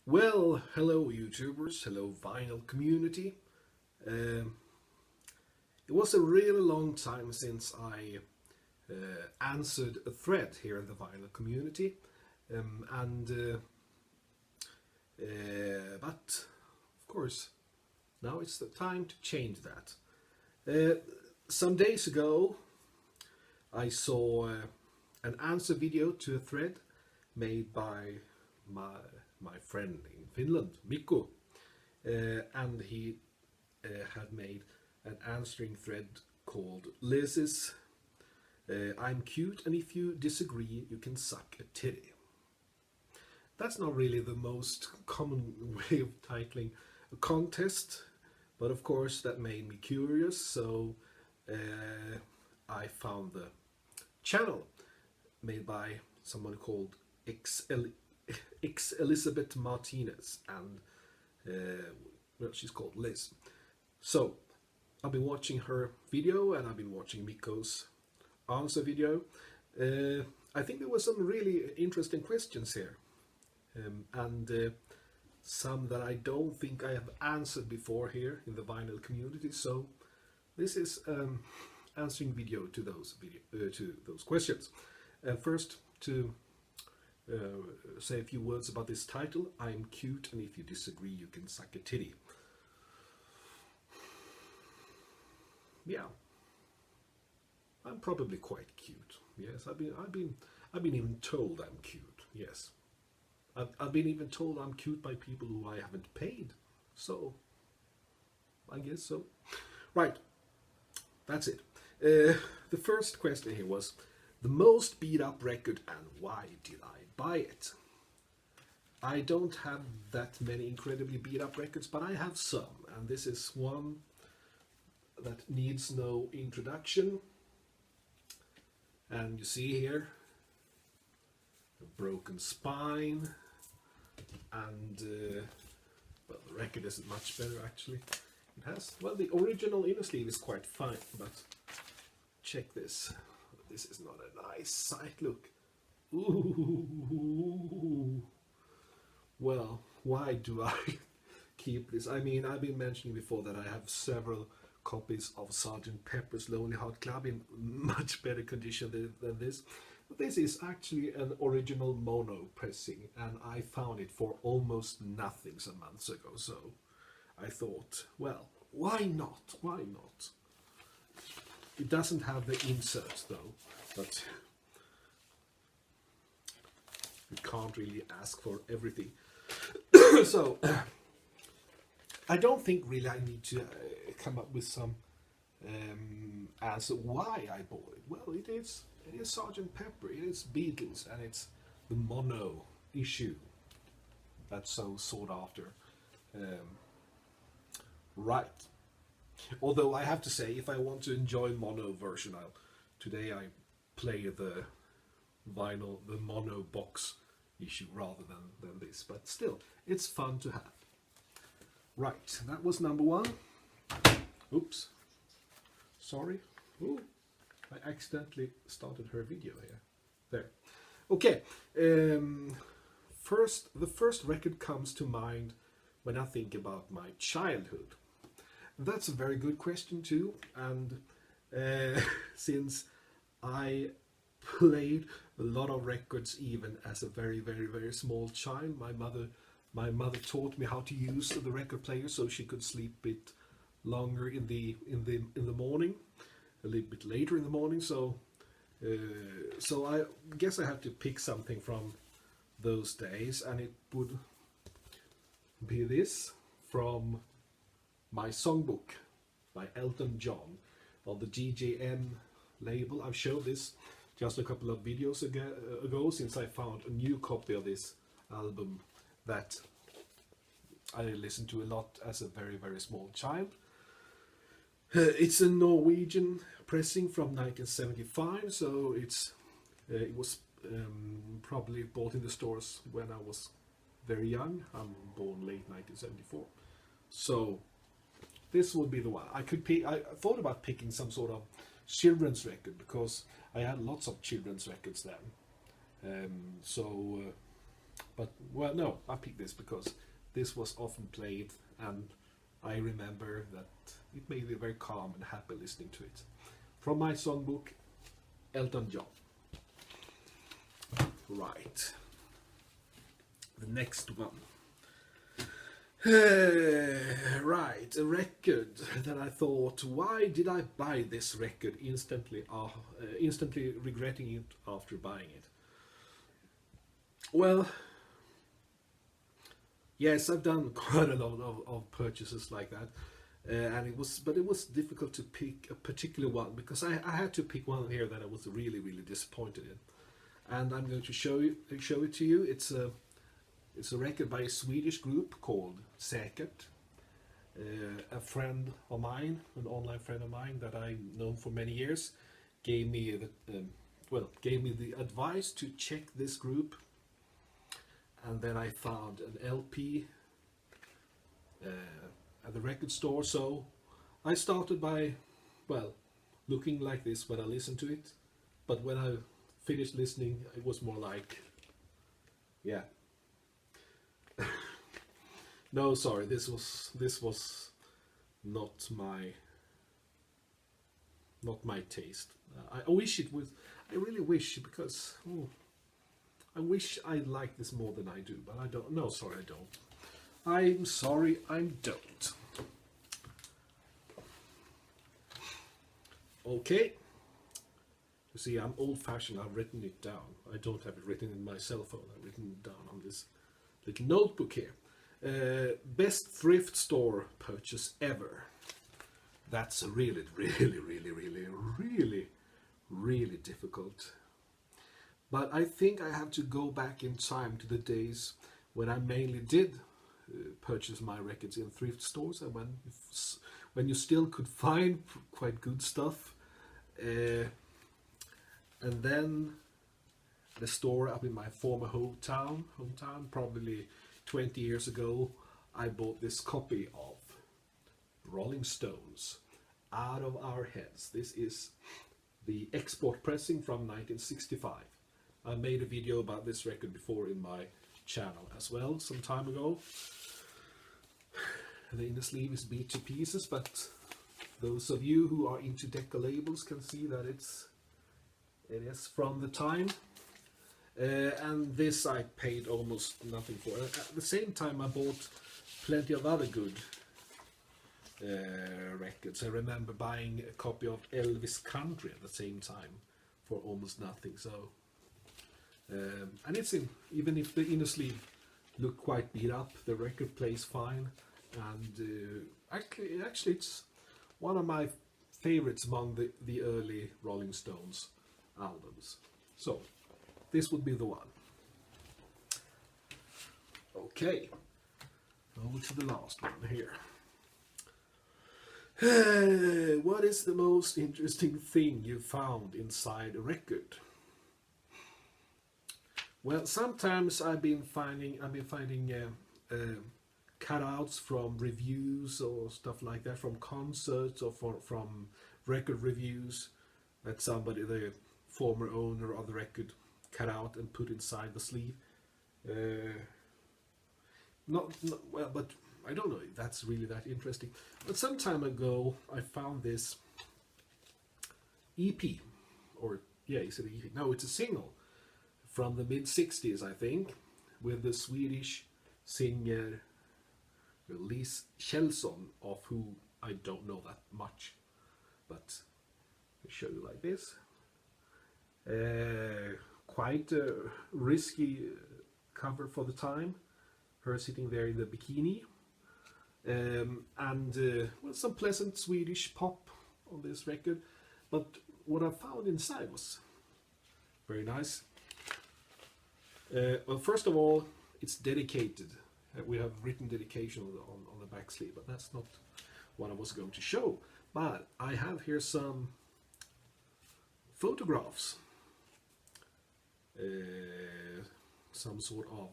Well, hello YouTubers, hello vinyl community. Um, it was a really long time since I answered a thread here in the vinyl community, but of course now it's the time to change that. Some days ago I saw an answer video to a thread made by my friend in Finland, Mikko, and he had made an answering thread called Lizz's I'm cute and if you disagree you can suck a titty. That's not really the most common way of titling a contest, but of course that made me curious, so I found the channel made by someone called X Elizabeth Martinez, and well, she's called Liz. So I've been watching her video and I've been watching Mikko's answer video. I think there were some really interesting questions here, and some that I don't think I have answered before here in the vinyl community. So this is answering video to those questions. First, to say a few words about this title, I'm cute and if you disagree you can suck a titty. Yeah, I'm probably quite cute. Yes, I've been even told I'm cute. Yes, I've been even told I'm cute by people who I haven't paid. So I guess so. Right, that's it. The first question here was the most beat up record and why did I buy it? I don't have that many incredibly beat up records, but I have some, and this is one that needs no introduction. And you see here a broken spine, and well, the record isn't much better actually. It has, well, the original inner sleeve is quite fine, but check this. This is not a nice sight. Look. Ooh. Well, why do I keep this? I mean, I've been mentioning before that I have several copies of Sgt. Pepper's Lonely Hearts Club in much better condition than this. This is actually an original mono pressing, and I found it for almost nothing some months ago. So I thought, well, why not? Why not? It doesn't have the inserts though, but you can't really ask for everything. So I don't think really I need to come up with some answer why I bought it. Well, it is Sgt. Pepper, it is Beatles, and it's the mono issue that's so sought after. Right. Although I have to say, if I want to enjoy mono version, today I play the vinyl, the mono box issue rather than this. But still, it's fun to have. Right, that was number one. Oops. Sorry. Ooh, I accidentally started her video here. There. Okay. The first record comes to mind when I think about my childhood. That's a very good question too, and since I played a lot of records even as a very small child, my mother taught me how to use the record player so she could sleep a bit longer in the morning, a little bit later in the morning. So I guess I have to pick something from those days, and it would be this from my songbook by Elton John on the GJM label. I've showed this just a couple of videos ago since I found a new copy of this album that I listened to a lot as a very small child. It's a Norwegian pressing from 1975, so it was probably bought in the stores when I was very young. I'm born late 1974, so this would be the one. I thought about picking some sort of children's record because I had lots of children's records then. But well, no, I picked this because this was often played, and I remember that it made me very calm and happy listening to it. From my songbook, Elton John. Right. The next one. Right, a record that I thought, why did I buy this record instantly regretting it after buying it? Well, yes, I've done quite a lot of purchases like that, and it was difficult to pick a particular one because I had to pick one here that I was really disappointed in, and I'm going to show it to you. It's a record by a Swedish group called Säkert. A friend of mine, an online friend of mine that I've known for many years, gave me the advice to check this group, and then I found an LP at the record store. So I started by, well, looking like this when I listened to it, but when I finished listening, it was more like, yeah. No, sorry, this was not my taste. I wish it was. I really wish, because I wish I liked this more than I do, but I don't. No, sorry, I don't. I'm sorry, I don't. Okay. You see, I'm old-fashioned. I've written it down. I don't have it written in my cell phone. I've written it down on this little notebook here. Best thrift store purchase ever. That's a really difficult. But I think I have to go back in time to the days when I mainly did purchase my records in thrift stores, and when you still could find quite good stuff. And then the store up in my former hometown, probably 20 years ago, I bought this copy of Rolling Stones, Out of Our Heads. This is the export pressing from 1965. I made a video about this record before in my channel as well, some time ago. The inner sleeve is beat to pieces, but those of you who are into Decca labels can see that it is from the time. And this I paid almost nothing for. At the same time I bought plenty of other good records. I remember buying a copy of Elvis Country at the same time for almost nothing. So, and it's even if the inner sleeve look quite beat up, the record plays fine, and actually it's one of my favorites among the early Rolling Stones albums. So this would be the one. Okay, over to the last one here. What is the most interesting thing you found inside a record? Well, sometimes I've been finding cutouts from reviews or stuff like that, from concerts or from record reviews that somebody, the former owner of the record, cut out and put inside the sleeve. Not well, but I don't know if that's really that interesting. But some time ago I found this EP, or yeah, is it an EP? No, it's a single from the mid-60s, I think, with the Swedish singer Lis Kjellson, of who I don't know that much, but I'll show you like this. Quite a risky cover for the time, her sitting there in the bikini, and well, some pleasant Swedish pop on this record, but what I found inside was very nice. Well, first of all, it's dedicated. We have written dedication on the back sleeve, but that's not what I was going to show. But I have here some photographs, some sort of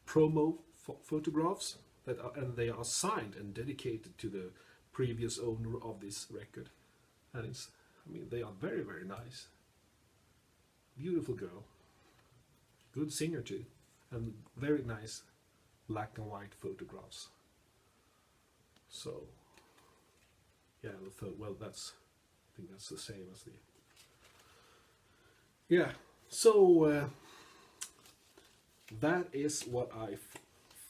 promo photographs that are, and they are signed and dedicated to the previous owner of this record. And it's, I mean, they are very, very nice. Beautiful girl. good singer too, and very nice black and white photographs. So yeah, well, I think that's the same as the, yeah. So that is what I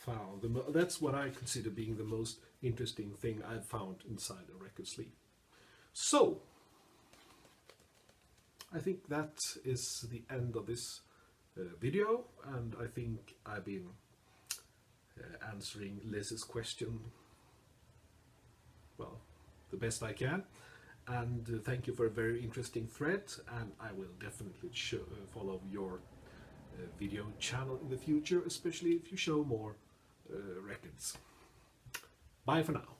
found. That's what I consider being the most interesting thing I've found inside a record sleeve. So I think that is the end of this video, and I think I've been answering Liz's question, well, the best I can. And thank you for a very interesting thread, and I will definitely follow your video channel in the future, especially if you show more records. Bye for now.